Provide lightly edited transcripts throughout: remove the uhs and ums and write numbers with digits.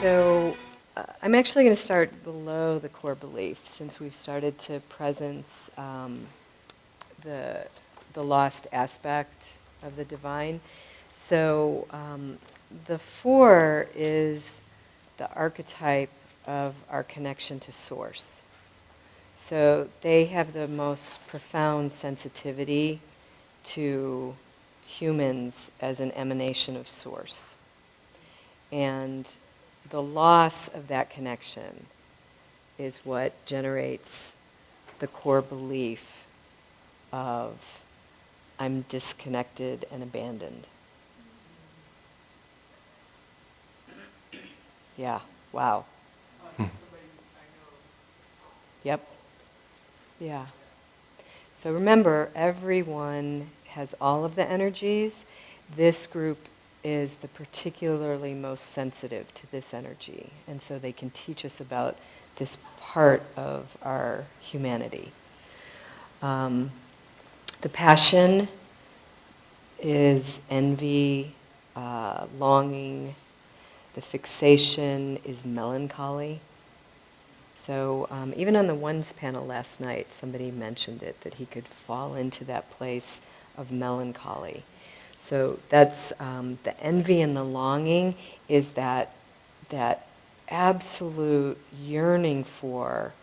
So I'm actually going to start below the core belief, since we've started to presence the lost aspect of the divine. So the four is the archetype of our connection to source. So they have the most profound sensitivity to humans as an emanation of source. And the loss of that connection is what generates the core belief of I'm disconnected and abandoned. Yeah, wow. Yep. Yeah. So remember, everyone has all of the energies. This group is the particularly most sensitive to this energy. And so they can teach us about this part of our humanity. The passion is envy, longing. The fixation is melancholy. So even on the ones panel last night, somebody mentioned it, that he could fall into that place of melancholy. So that's the envy and the longing is that absolute yearning for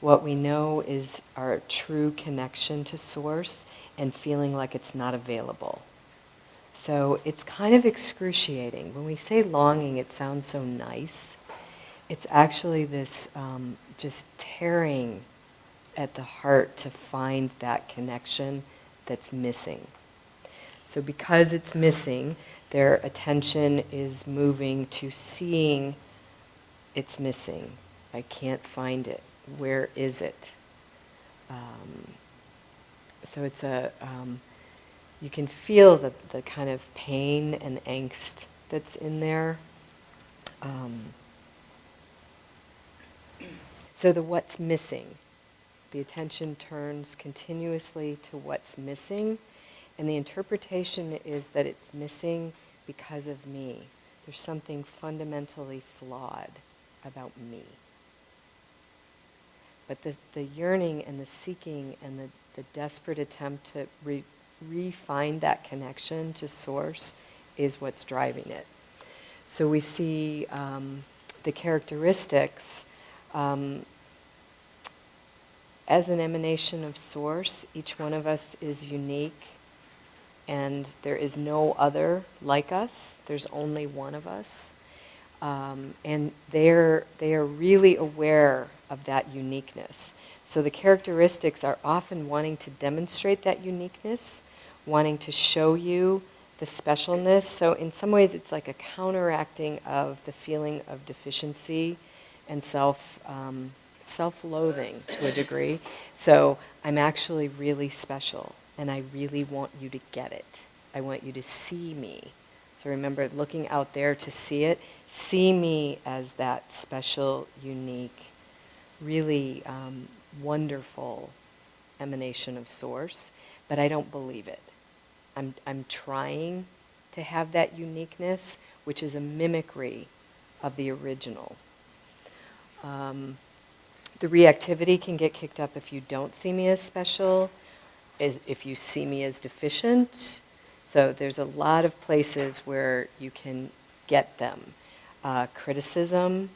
what we know is our true connection to source and feeling like it's not available. So it's kind of excruciating. When we say longing, it sounds so nice. It's actually this just tearing at the heart to find that connection that's missing. So because it's missing, their attention is moving to seeing it's missing. I can't find it. Where is it? So it's you can feel the kind of pain and angst that's in there. So the what's missing, the attention turns continuously to what's missing, and the interpretation is that it's missing because of me. There's something fundamentally flawed about me. But the yearning and the seeking and the desperate attempt to re-find that connection to source is what's driving it. So we see the characteristics as an emanation of source. Each one of us is unique, and there is no other like us. There's only one of us. And they are really aware of that uniqueness. So the characteristics are often wanting to demonstrate that uniqueness, wanting to show you the specialness. So in some ways it's like a counteracting of the feeling of deficiency and self-loathing to a degree. So I'm actually really special, and I really want you to get it. I want you to see me. So remember, looking out there to see it, see me as that special, unique, really wonderful emanation of source, but I don't believe it. I'm trying to have that uniqueness, which is a mimicry of the original. The reactivity can get kicked up if you don't see me as special, if you see me as deficient. So there's a lot of places where you can get them. Criticism,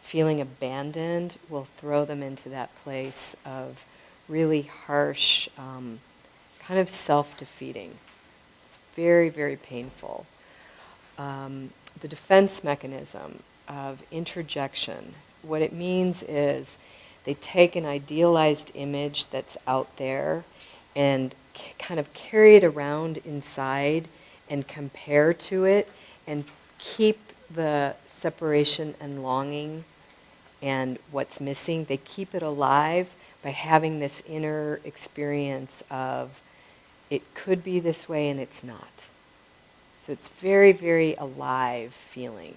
feeling abandoned will throw them into that place of really harsh, kind of self-defeating. It's very, very painful. The defense mechanism of interjection, what it means is they take an idealized image that's out there and kind of carry it around inside and compare to it and keep the separation and longing and what's missing. They keep it alive by having this inner experience of it could be this way and it's not. So it's very, very alive feeling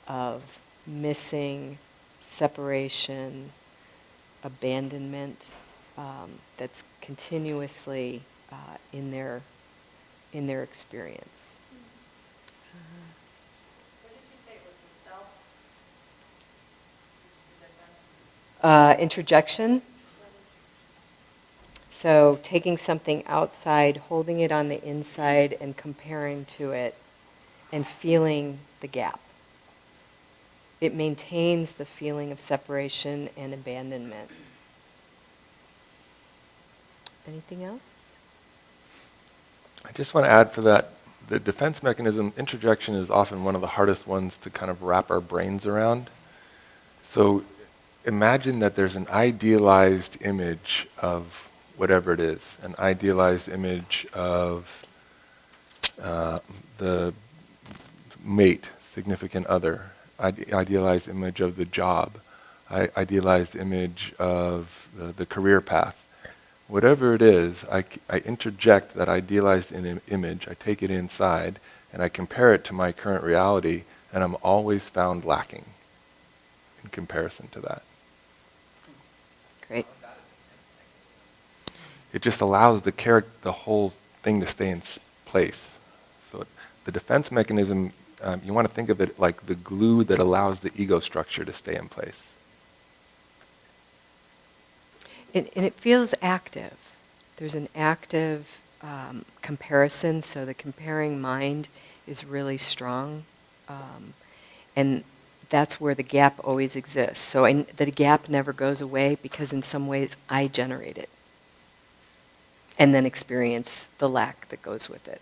of missing, separation, abandonment, that's continuously in their experience. What did you say it was the self? Interjection. So taking something outside, holding it on the inside, and comparing to it, and feeling the gap. It maintains the feeling of separation and abandonment. Anything else? I just want to add for that, the defense mechanism, interjection is often one of the hardest ones to kind of wrap our brains around. So imagine that there's an idealized image of whatever it is, an idealized image of the mate, significant other, idealized image of the job, idealized image of the career path. Whatever it is, I interject that idealized image, I take it inside, and I compare it to my current reality, and I'm always found lacking in comparison to that. Great. It just allows the whole thing to stay in place. So the defense mechanism, you want to think of it like the glue that allows the ego structure to stay in place. And it feels active. There's an active comparison, so the comparing mind is really strong. And that's where the gap always exists. So the gap never goes away because in some ways I generate it. And then experience the lack that goes with it.